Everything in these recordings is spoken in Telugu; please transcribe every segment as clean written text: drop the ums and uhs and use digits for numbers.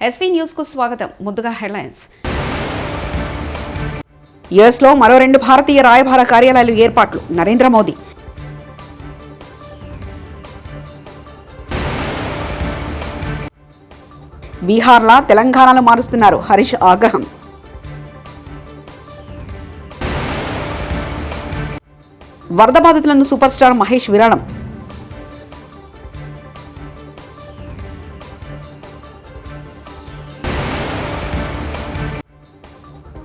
ఎస్వీ న్యూస్ కు స్వాగతం. ముందుగా హెడ్లైన్స్. యుఎస్లో మరో 2 భారతీయ రాయబార కార్యాలయాలు ఏర్పాట్లు. నరేంద్ర మోదీ. బీహార్లా తెలంగాణలో మారుస్తున్నారు. హరీష్ ఆగ్రహం. వరద బాధితులను సూపర్ స్టార్ మహేష్ విరాళం.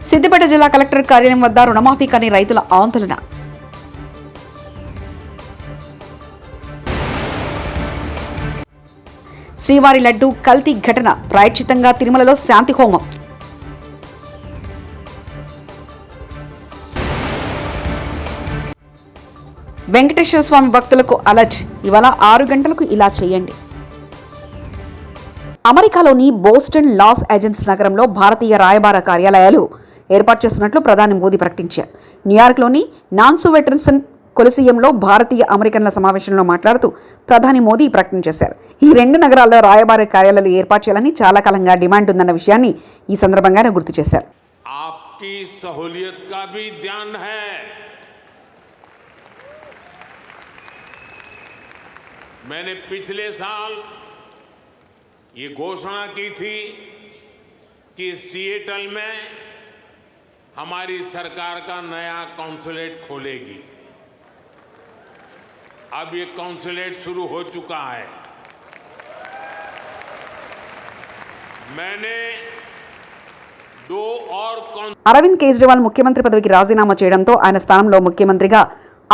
సిద్దిపేట జిల్లా కలెక్టర్ కార్యాలయం వద్ద రుణమాఫీ కాని రైతుల ఆందోళన. శ్రీవారి లడ్డు కల్తీ ఘటన. ప్రాయశ్చిత్తంగా తిరుమలలో శాంతి హోమం. వెంకటేశ్వర స్వామి భక్తులకు అలర్ట్. ఇవాళ 6 గంటలకు ఇలా చేయండి. అమెరికాలోని బోస్టన్, లాస్ ఏంజల్స్ నగరంలో భారతీయ రాయబార కార్యాలయాలు ఏర్పాటు చేస్తున్నట్లు ప్రధాని మోదీ ప్రకటించారు. న్యూయార్క్లోని నాన్సు వెటర్సన్ కొలిసియంలో భారతీయ అమెరికన్ల సమావేశంలో మాట్లాడుతూ ప్రధాని మోదీ ప్రకటన చేశారు. ఈ 2 నగరాల్లో రాయబార కార్యాలయాలు ఏర్పాటు చేయాలని చాలా కాలంగా డిమాండ్ ఉందన్న విషయాన్ని ఈ సందర్భంగా గుర్తు చేశారు. आपकी सहूलियत का भी ध्यान है. मैंने पिछले साल ये घोषणा की थी कि सिएटल में हमारी सरकार का नया कॉन्सुलेट खोलेगी. अब ये कॉन्सुलेट शुरू हो चुका है. मैंने 2 और అరవింద్ కేజ్రీవాల్ ముఖ్యమంత్రి పదవికి రాజీనామా చేయడంతో ఆయన స్థానంలో ముఖ్యమంత్రిగా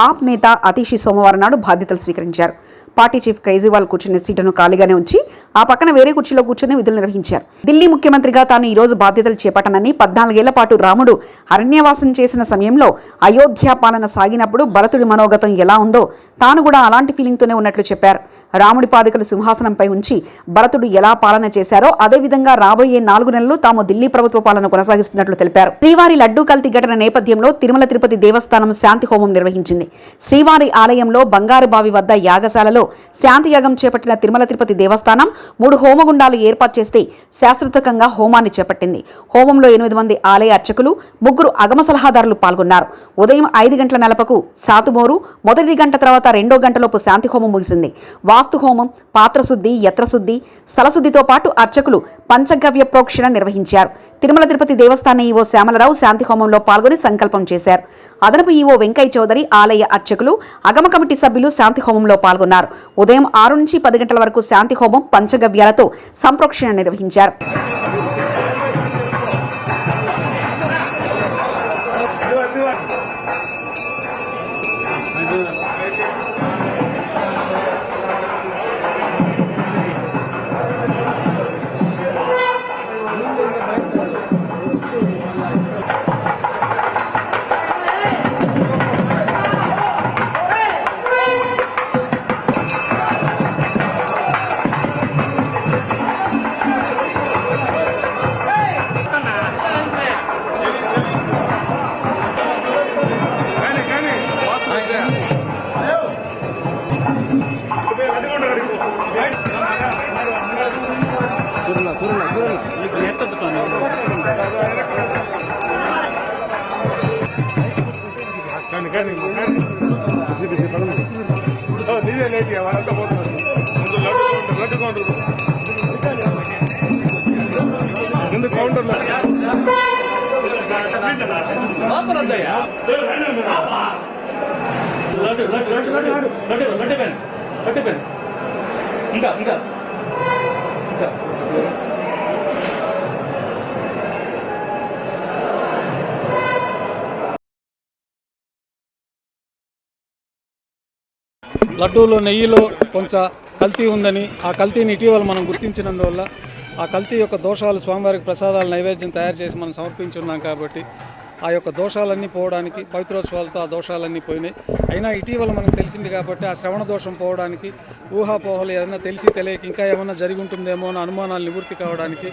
ఆప్ నేత అతిషి సోమవారం నాడు బాధ్యతలు స్వీకరించారు. పార్టీ చీఫ్ కేజ్రీవాల్ కూర్చునే సీటును ఖాళీగానే ఉంచి ఆ పక్కన వేరే కుర్చీలో కూర్చొని విధులు నిర్వహించారు. ఢిల్లీ ముఖ్యమంత్రిగా తాను ఈ రోజు బాధ్యతలు చేపట్టనని, 14 ఏళ్ల పాటు రాముడు అరణ్యవాసం చేసిన సమయంలో అయోధ్య పాలన సాగినప్పుడు భరతుడి మనోగతం ఎలా ఉందో తాను కూడా అలాంటి ఫీలింగ్తోనే ఉన్నట్లు చెప్పారు. రాముడి పాదుకలు సింహాసనంపై ఉంచి భరతుడు ఎలా పాలన చేశారో అదేవిధంగా రాబోయే 4 నెలలు తాము ఢిల్లీ ప్రభుత్వ పాలన కొనసాగిస్తున్నట్లు తెలిపారు. శ్రీవారి లడ్డూ కల్తీ ఘటన నేపథ్యంలో తిరుమల తిరుపతి దేవస్థానం శాంతి హోమం నిర్వహించింది. శ్రీవారి ఆలయంలో బంగారు బావి వద్ద యాగశాలలో శాంతి యాగం చేపట్టిన తిరుమల తిరుపతి దేవస్థానం 3 హోమగుండాలు ఏర్పాటు చేస్తే శాస్త్రోక్తంగా హోమాన్ని చేపట్టింది. హోమంలో 8 మంది ఆలయ అర్చకులు, 3 అగమ సలహాదారులు పాల్గొన్నారు. ఉదయం 5 గంటల నలపకు సాతుమోరు, మొదటి గంట తర్వాత 2వ గంటలోపు శాంతి హోమం ముగిసింది. వాస్తు హోమం, పాత్రశుద్ధి, యత్రశుద్ధి, స్థలశుద్ధితో పాటు అర్చకులు పంచగవ్య ప్రోక్షణ నిర్వహించారు. తిరుమల తిరుపతి దేవస్థాన ఈవో శ్యామలరావు శాంతి హోమంలో పాల్గొని సంకల్పం చేశారు. అదనపు ఈవో వెంకయ్య చౌదరి, ఆలయ అర్చకులు, అగమ కమిటీ సభ్యులు శాంతి హోమంలో పాల్గొన్నారు. ఉదయం 6 నుంచి 10 గంటల వరకు శాంతి హోమం, పంచగవ్యాలతో సంప్రోక్షణ నిర్వహించారు. లడ్డూలో నెయ్యిలో కొంచెం కల్తీ ఉందని, ఆ కల్తీని ఇటీవల మనం గుర్తించినందువల్ల ఆ కల్తీ యొక్క దోషాలు స్వామివారికి ప్రసాదాల నైవేద్యం తయారు చేసి మనం సమర్పించున్నాం కాబట్టి ఆ యొక్క దోషాలన్నీ పోవడానికి, పవిత్రోత్సవాలతో ఆ దోషాలన్నీ పోయినాయి. అయినా ఇటీవల మనకు తెలిసింది కాబట్టి ఆ శ్రవణ దోషం పోవడానికి, ఊహాపోహలు ఏదైనా తెలిసి తెలియక ఇంకా ఏమన్నా జరిగి ఉంటుందేమో అని అనుమానాలు నివృత్తి కావడానికి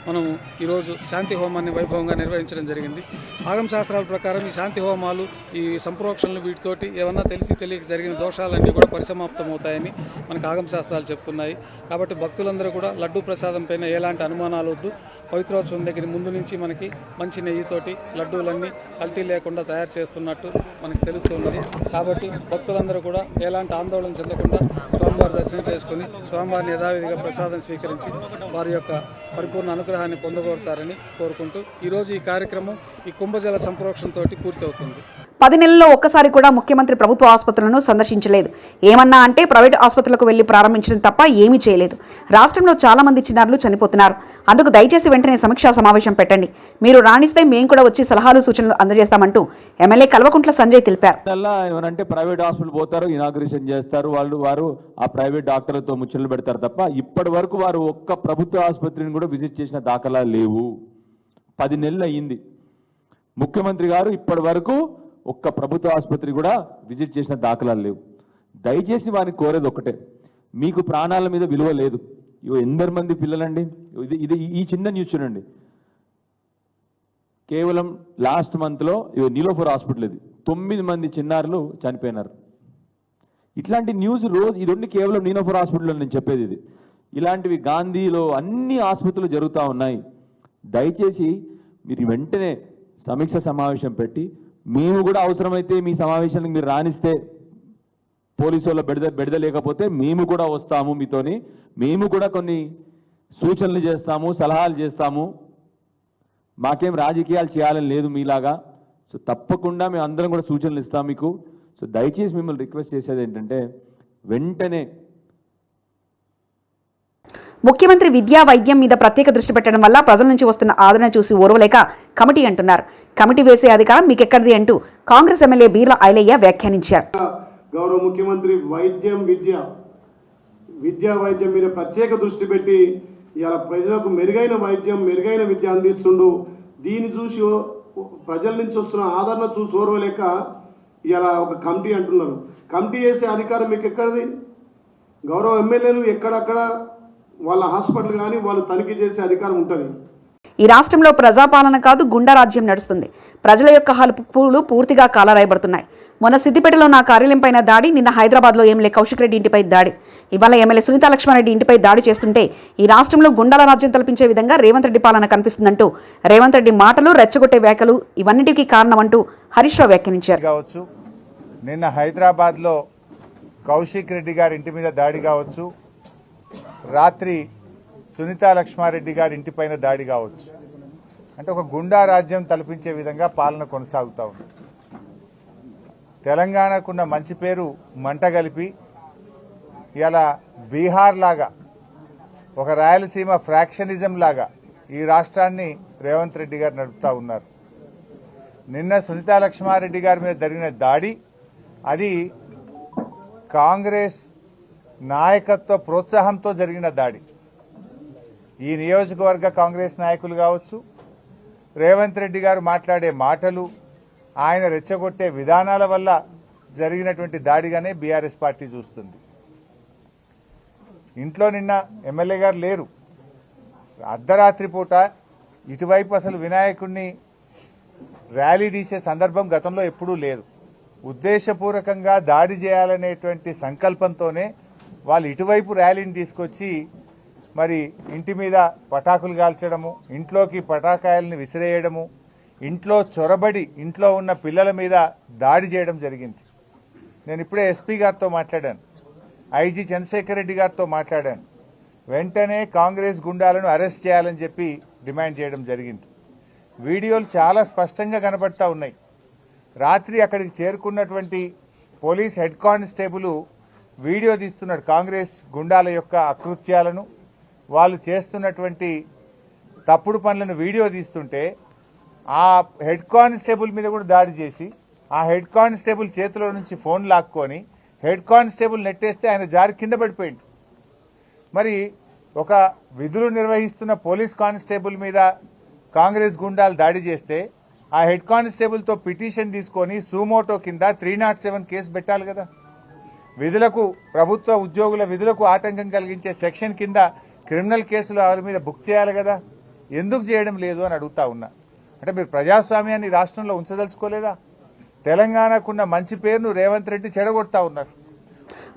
మనము ఈరోజు శాంతి హోమాన్ని వైభవంగా నిర్వహించడం జరిగింది. ఆగమ శాస్త్రాల ప్రకారం ఈ శాంతి హోమాలు, ఈ సంప్రోక్షణలు వీటితోటి ఏమన్నా తెలియక జరిగిన దోషాలన్నీ కూడా పరిసమాప్తమవుతాయని మనకు ఆగమ శాస్త్రాలు చెప్తున్నాయి. కాబట్టి భక్తులందరూ కూడా లడ్డూ ప్రసాదం పైన ఎలాంటి అనుమానాలు వద్దు. పవిత్రోత్సవం దగ్గర ముందు నుంచి మనకి మంచి నెయ్యితోటి లడ్డూలన్నీ కల్తీ లేకుండా తయారు చేస్తున్నట్టు మనకు తెలుస్తున్నది. కాబట్టి భక్తులందరూ కూడా ఎలాంటి ఆందోళన చెందకుండా స్వామివారి దర్శనం చేసుకుని స్వామివారిని యథావిధిగా ప్రసాదం స్వీకరించి వారి యొక్క పరిపూర్ణ అనుగ్రహాన్ని పొందగోరుతారని కోరుకుంటూ ఈరోజు ఈ కార్యక్రమం ఈ కుంభజల సంప్రోక్షణతో పూర్తి అవుతుంది. 10 నెలల్లో ఒక్కసారి కూడా ముఖ్యమంత్రి ప్రభుత్వ ఆసుపత్రులను సందర్శించలేదు. ఏమన్నా అంటే ప్రైవేటు ఆసుపత్రులకు వెళ్లి ప్రారంభించడం తప్ప ఏమీ చేయలేదు. రాష్ట్రంలో చాలా మంది చిన్నారులు చనిపోతున్నారు. అందుకు దయచేసి వెంటనే సమీక్షా సమావేశం పెట్టండి. మీరు రాణిస్తే మేము కూడా వచ్చి సలహాలు సూచనలు అందజేస్తామంటూ ఎమ్మెల్యే కల్వకుంట్ల సంజయ్ తెలిపారు. ఏమనంటే ప్రైవేట్ హాస్పిటల్ పోతారు, ఇనాగ్రేషన్ చేస్తారు, వారు ఆ ప్రైవేట్ డాక్టర్లతో ముచ్చట్లు పెడతారు తప్ప ఇప్పటి వరకు వారు ఒక్క ప్రభుత్వ ఆసుపత్రిని కూడా విజిట్ చేసిన దాఖలా లేవు. 10 నెలలు అయ్యింది. ముఖ్యమంత్రి గారు ఇప్పటి వరకు ఒక్క ప్రభుత్వ ఆసుపత్రి కూడా విజిట్ చేసిన దాఖలాలు లేవు. దయచేసి వారిని కోరేది ఒకటే, మీకు ప్రాణాల మీద విలువ లేదు. ఎందరు మంది పిల్లలండి, ఇది ఈ చిన్న న్యూస్ చూడండి. కేవలం లాస్ట్ మంత్లో నీలోఫర్ హాస్పిటల్ ఇది 9 మంది చిన్నారులు చనిపోయినారు. ఇట్లాంటి న్యూస్ రోజు ఇది కేవలం నీలోఫర్ హాస్పిటల్లో నేను చెప్పేది ఇది. ఇలాంటివి గాంధీలో అన్ని ఆసుపత్రులు జరుగుతూ ఉన్నాయి. దయచేసి మీరు వెంటనే సమీక్ష సమావేశం పెట్టి, మేము కూడా అవసరమైతే మీ సమావేశానికి మీరు రాణిస్తే పోలీసు వాళ్ళ బెడద లేకపోతే మేము కూడా వస్తాము, మీతోని మేము కూడా కొన్ని సూచనలు చేస్తాము, సలహాలు చేస్తాము. మాకేం రాజకీయాలు చేయాలని లేదు మీలాగా. సో తప్పకుండా మేము అందరం కూడా సూచనలు ఇస్తాం మీకు. సో దయచేసి మిమ్మల్ని రిక్వెస్ట్ చేసేది ఏంటంటే వెంటనే ముఖ్యమంత్రి విద్యా వైద్యం మీద ప్రత్యేక దృష్టి పెట్టడం వల్ల ప్రజల నుంచి వస్తున్న ఆదరణ చూసి ఓర్వలేక కమిటీ అంటున్నారు. కమిటీ వేసే అధికారం మీకెక్కడిది అంటూ కాంగ్రెస్ ఎమ్మెల్యే బీర్ల ఐలయ్య వ్యాఖ్యానించారు. గౌరవ ముఖ్యమంత్రి విద్యా వైద్యం మీద ప్రత్యేక దృష్టి పెట్టి ఇలా ప్రజలకు మెరుగైన వైద్యం, మెరుగైన విద్య అందిస్తుండు. దీన్ని చూసి ప్రజల నుంచి వస్తున్న ఆదరణ చూసి ఓర్వలేక ఇలా ఒక కమిటీ అంటున్నారు. కమిటీ వేసే అధికారం మీకు ఎక్కడిది? గౌరవ ఎమ్మెల్యేలు ఎక్కడక్కడ వాళ్ళ హాస్పిటల్ కానీ వాళ్ళు తనిఖీ చేసే అధికారం ఉంటుంది. ఈ రాష్ట్రంలో ప్రజాపాలన కాదు, గుండా రాజ్యం నడుస్తుంది. ప్రజల యొక్క హలుపులు పూర్తిగా కాలరాయబడుతున్నాయి. మొన్న సిద్దిపేటలో నా కార్యాలయంపైన దాడి, నిన్న హైదరాబాద్లో ఎమ్మెల్యే కౌశిక్ రెడ్డి ఇంటిపై దాడి, ఇవాళ ఎమ్మెల్యే సునీతా లక్ష్మారెడ్డి ఇంటిపై దాడి చేస్తుంటే ఈ రాష్ట్రంలో గుండాల రాజ్యం తలపించే విధంగా రేవంత్ రెడ్డి పాలన కనిపిస్తుందంటూ రేవంత్ రెడ్డి మాటలు, రెచ్చగొట్టే వ్యాఖ్యలు ఇవన్నిటికీ కారణమంటూ హరీష్ రావు వ్యాఖ్యానించారు. కావచ్చు, నిన్న హైదరాబాద్లో కౌశిక్ రెడ్డి గారి ఇంటి మీద దాడి కావచ్చు, రాత్రి సునీతా లక్ష్మారెడ్డి గారి ఇంటిపైన దాడి కావచ్చు. అంటే ఒక గుండా రాజ్యం తలపించే విధంగా పాలన కొనసాగుతూ ఉంది. తెలంగాణకున్న మంచి పేరు మంట కలిపి ఇలా బీహార్ లాగా, ఒక రాయలసీమ ఫ్రాక్షనిజం లాగా ఈ రాష్ట్రాన్ని రేవంత్ రెడ్డి గారు నడుపుతూ ఉన్నారు. నిన్న సునీతా లక్ష్మారెడ్డి గారి మీద జరిగిన దాడి అది కాంగ్రెస్ నాయకత్వ ప్రోత్సాహంతో జరిగిన దాడి. ఈ నియోజకవర్గ కాంగ్రెస్ నాయకులు కావచ్చు, రేవంత్ రెడ్డి గారు మాట్లాడే మాటలు, ఆయన రెచ్చగొట్టే విధానాల వల్ల జరిగినటువంటి దాడిగానే బీఆర్ఎస్ పార్టీ చూస్తుంది. ఇంట్లో నిన్న ఎమ్మెల్యే గారు లేరు. అర్ధరాత్రి పూట ఇటువైపు అసలు వినాయకుడిని ర్యాలీ తీసే సందర్భం గతంలో ఎప్పుడూ లేదు. ఉద్దేశపూర్వకంగా దాడి చేయాలనేటువంటి సంకల్పంతోనే వాళ్ళు ఇటువైపు ర్యాలీని తీసుకొచ్చి మరి ఇంటి మీద పటాకులు కాల్చడము, ఇంట్లోకి పటాకాయల్ని విసిరేయడము, ఇంట్లో చొరబడి ఇంట్లో ఉన్న పిల్లల మీద దాడి చేయడం జరిగింది. నేను ఇప్పుడే ఎస్పీ గారితో మాట్లాడాను, ఐజీ చంద్రశేఖర్ రెడ్డి గారితో మాట్లాడాను. వెంటనే కాంగ్రెస్ గుండాలను అరెస్ట్ చేయాలని చెప్పి డిమాండ్ చేయడం జరిగింది. వీడియోలు చాలా స్పష్టంగా కనబడతా ఉన్నాయి. రాత్రి అక్కడికి చేరుకున్నటువంటి పోలీస్ హెడ్ కానిస్టేబుల్ వీడియో తీస్తున్నాడు కాంగ్రెస్ గుండాల యొక్క అకృత్యాలను, వాళ్ళు చేస్తున్నటువంటి తప్పుడు పనులను వీడియో తీస్తుంటే ఆ హెడ్ కానిస్టేబుల్ మీద కూడా దాడి చేసి ఆ హెడ్ కానిస్టేబుల్ చేతిలో నుంచి ఫోన్ లాక్కొని హెడ్ కానిస్టేబుల్ నెట్టేస్తే ఆయన జారి కింద పడిపోయింది. మరి ఒక విధులు నిర్వహిస్తున్న పోలీస్ కానిస్టేబుల్ మీద కాంగ్రెస్ గుండాలు దాడి చేస్తే ఆ హెడ్ కానిస్టేబుల్తో పిటిషన్ తీసుకొని సూమోటో కింద 307 కేసు పెట్టాలి కదా. విధులకు, ప్రభుత్వ ఉద్యోగుల విధులకు ఆటంకం కలిగించే సెక్షన్ కింద క్రిమినల్ కేసులు వారి మీద బుక్ చేయాలి కదా. ఎందుకు చేయడం లేదు అని అడుగుతా ఉన్నా. అంటే మీరు ప్రజాస్వామ్యాన్ని రాష్ట్రంలో ఉంచదలుచుకోలేదా? తెలంగాణకున్న మంచి పేరును రేవంత్ రెడ్డి చెడగొడతా ఉన్నారు.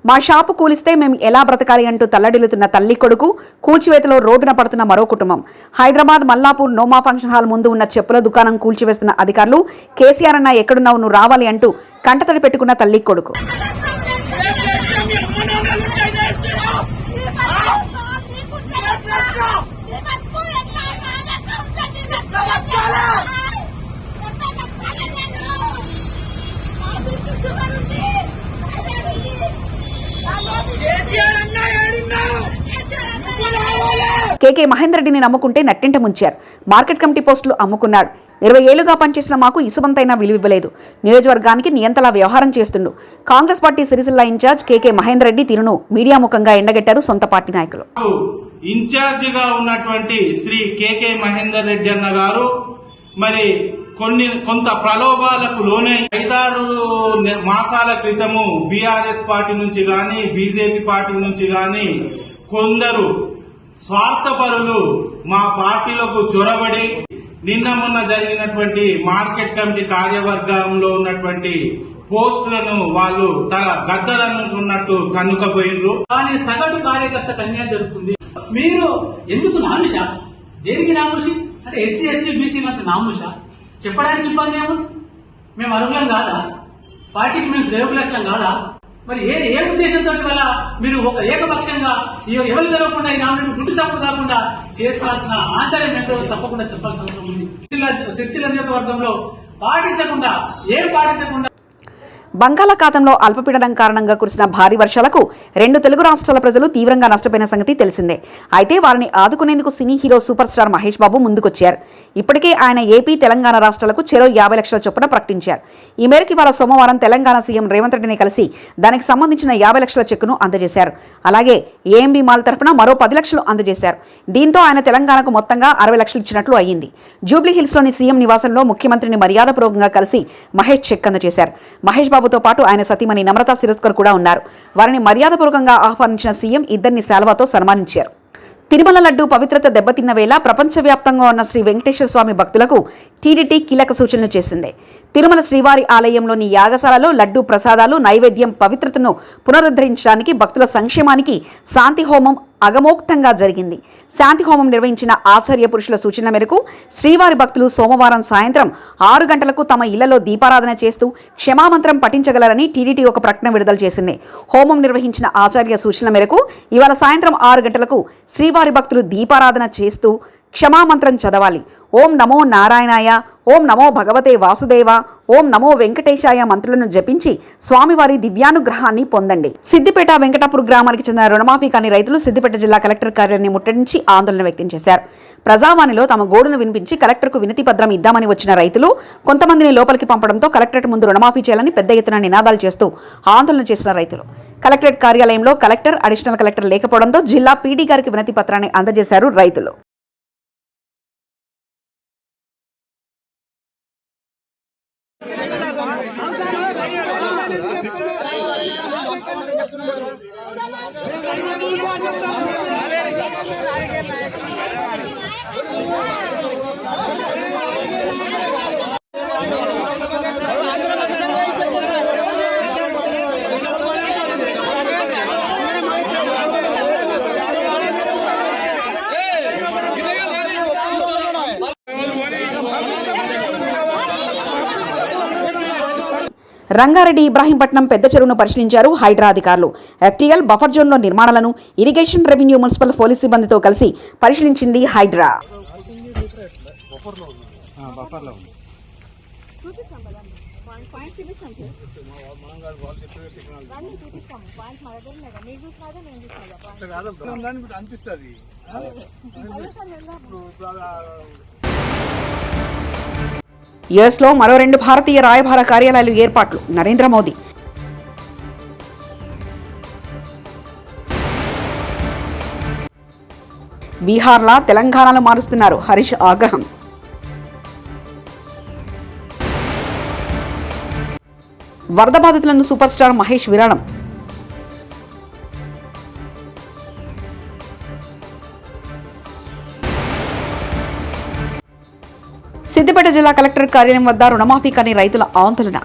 మా షాపు కూలిస్తే మేము ఎలా బ్రతకాలి అంటూ తల్లడిల్లుతున్న తల్లి కొడుకు, కూల్చివేతలో రోడ్డున పడుతున్న మరో కుటుంబం. హైదరాబాద్ మల్లాపూర్ నోమా ఫంక్షన్ హాల్ ముందు ఉన్న చెప్పుల దుకాణం కూల్చివేస్తున్న అధికారులు కేసీఆర్ అన్న ఎక్కడున్నావు నువ్వు రావాలి అంటూ కంటతడి పెట్టుకున్న తల్లి కొడుకు. కేకే మహేందర్ రెడ్డిని నమ్ముకుంటే నట్టింట ముంచారు. మార్కెట్ కమిటీ పోస్టులు అమ్ముకున్నాడు. 20 ఏళ్లుగా పనిచేసిన మాకు ఇసుమంతైనా విలువివ్వలేదు. నియోజకవర్గానికి నియంతలా వ్యవహారం చేస్తుండు. కాంగ్రెస్ పార్టీ సిరిసిల్ల ఇన్ఛార్జ్ కేకే మహేందర్ రెడ్డి తీరును మీడియా ముఖంగా ఎండగట్టారు సొంత పార్టీ నాయకులు. ఇన్ఛార్జిగా ఉన్నటువంటి శ్రీ కేకే మహేందర్ రెడ్డి అన్న గారు మరి కొంత ప్రలోభాలకు లోనే 5-6 మాసాల క్రితము బీఆర్ఎస్ పార్టీ నుంచి గాని బీజేపీ పార్టీ నుంచి గాని కొందరు స్వార్థపరులు మా పార్టీలకు చొరబడి నిన్న మొన్న జరిగినటువంటి మార్కెట్ కమిటీ కార్యవర్గంలో ఉన్నటువంటి పోస్టులను వాళ్ళు తల గద్దలనుకున్నట్టు తన్నుకపోయినరు. కానీ సగటు కార్యకర్తకు అన్యాయం జరుగుతుంది. మీరు ఎందుకు నాముష? దేనికి నాముషి అంటే ఎస్సీ ఎస్టీ బీసీలంత నాముష చెప్పడానికి ఇబ్బంది ఏముంది? మేము అర్హులం కాదా? పార్టీకి మేము శ్రేయోభిలాషులం కాదా? మరి ఏ ఉద్దేశంతో వల్ల మీరు ఒక ఏకపక్షంగా ఎవరు తెలవకుండా ఈ నామినేషన్ గుట్టు చప్పుడు కాకుండా చేసుకోవాల్సిన ఆంతర్యం ఏంటో తప్పకుండా చెప్పాల్సిన అవసరం ఉంది. సిరిసిల్ల నియోజకవర్గంలో పాటించకుండా బంగాళాఖాతంలో అల్పపీడనం కారణంగా కురిసిన భారీ వర్షాలకు 2 తెలుగు రాష్ట్రాల ప్రజలు తీవ్రంగా నష్టపోయిన సంగతి తెలిసిందే. అయితే వారిని ఆదుకునేందుకు cine hero superstar Mahesh Babu ముందుకొచ్చారు. ఇప్పటికే ఆయన ఏపీ, తెలంగాణ రాష్ట్రాలకు చెరో 50 లక్షల చొప్పున ప్రకటించారు. ఈ మేరకు ఇవాళ సోమవారం తెలంగాణ సీఎం రేవంత్ రెడ్డిని కలిసి దానికి సంబంధించిన 50 లక్షల చెక్కును అందజేశారు. అలాగే ఏఎంబీ మాల్ తరఫున మరో 10 లక్షలు అందజేశారు. దీంతో ఆయన తెలంగాణకు మొత్తంగా 60 లక్షలు ఇచ్చినట్లు అయ్యింది. జూబ్లీహిల్స్లోని సీఎం నివాసంలో ముఖ్యమంత్రిని మర్యాదపూర్వకంగా కలిసి మహేష్ చెక్ అందజేశారు. మహేష్ బాబుతో పాటు ఆయన సతీమణి నమ్రతా శిరోద్కర్ కూడా ఉన్నారు. వారిని మర్యాదపూర్వకంగా ఆహ్వానించిన సీఎం ఇద్దరిని శాల్వాతో సన్మానించారు. తిరుమల లడ్డూ పవిత్రత దెబ్బతిన్న వేళ ప్రపంచవ్యాప్తంగా ఉన్న శ్రీ వెంకటేశ్వర స్వామి భక్తులకు టీటీడీ కీలక సూచనలు చేసింది. తిరుమల శ్రీవారి ఆలయంలోని యాగశాలలో లడ్డూ ప్రసాదాలు, నైవేద్యం పవిత్రతను పునరుద్ధరించడానికి, భక్తుల సంక్షేమానికి శాంతి హోమం అగమోక్తంగా జరిగింది. శాంతి హోమం నిర్వహించిన ఆచార్య పురుషుల సూచనల మేరకు శ్రీవారి భక్తులు సోమవారం సాయంత్రం 6 గంటలకు తమ ఇళ్లలో దీపారాధన చేస్తూ క్షమామంత్రం పఠించగలరని టీటీడీ ఒక ప్రకటన విడుదల చేసింది. హోమం నిర్వహించిన ఆచార్య సూచనల మేరకు ఇవాళ సాయంత్రం 6 గంటలకు శ్రీవారి భక్తులు దీపారాధన చేస్తూ క్షమామంత్రం చదవాలి. ఓం నమో నారాయణాయ, ఓం నమో భగవతే వాసుదేవ, ఓం నమో వెంకటేశాయ మంత్రులను జపించి స్వామివారి దివ్యానుగ్రహాన్ని పొందండి. సిద్దిపేట వెంకటాపూర్ గ్రామానికి చెందిన రుణమాఫీ కాని రైతులు సిద్దిపేట జిల్లా కలెక్టర్ కార్యాలయాన్ని ముట్టడించి ఆందోళన వ్యక్తం చేశారు. ప్రజావాణిలో తమ గోడును వినిపించి కలెక్టర్కు వినతి పత్రం ఇద్దామని వచ్చిన రైతులు కొంతమందిని లోపలికి పంపడంతో కలెక్టరేట్ ముందు రుణమాఫీ చేయాలని పెద్ద ఎత్తున నినాదాలు చేస్తూ ఆందోళన చేసిన రైతులు కలెక్టరేట్ కార్యాలయంలో కలెక్టర్, అడిషనల్ కలెక్టర్ లేకపోవడంతో జిల్లా పీడీ గారికి వినతి పత్రాన్ని అందజేశారు రైతులు. రంగారెడ్డి ఇబ్రాహీంపట్నం పెద్ద చెరువును పరిశీలించారు హైడ్రా అధికారులు. ఎఫ్టీఎల్ బఫర్ జోన్లో నిర్మాణాలను ఇరిగేషన్, రెవెన్యూ, మున్సిపల్ పోలీస్ సిబ్బందితో కలిసి పరిశీలించింది హైడ్రా. యుఎస్లో మరో 2 భారతీయ రాయబార కార్యాలయాలు ఏర్పాట్లు. నరేంద్ర మోదీ బీహార్లా తెలంగాణలో మారుస్తున్నారు. హరీష్ ఆగ్రహం. వరద బాధితులను సూపర్ స్టార్ మహేష్ విరాళం. సిద్దిపేట జిల్లా కలెక్టర్ కార్యాలయం వద్ద రుణమాఫీ కాని రైతుల ఆందోళన.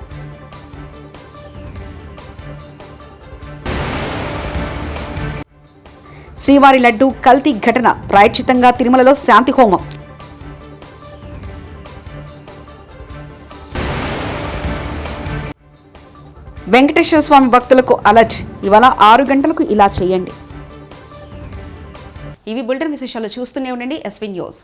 శ్రీవారి లడ్డు కల్తీ ఘటన, ప్రాయశ్చిత్తంగా తిరుమలలో శాంతి హోమం. వెంకటేశ్వర స్వామి భక్తులకు అలర్ట్, ఇవాళ 6 గంటలకు ఇలా చేయండి. ఇవి బులెటిన్ విశేషాలు. చూస్తూనే ఉండండి ఎస్వీ న్యూస్.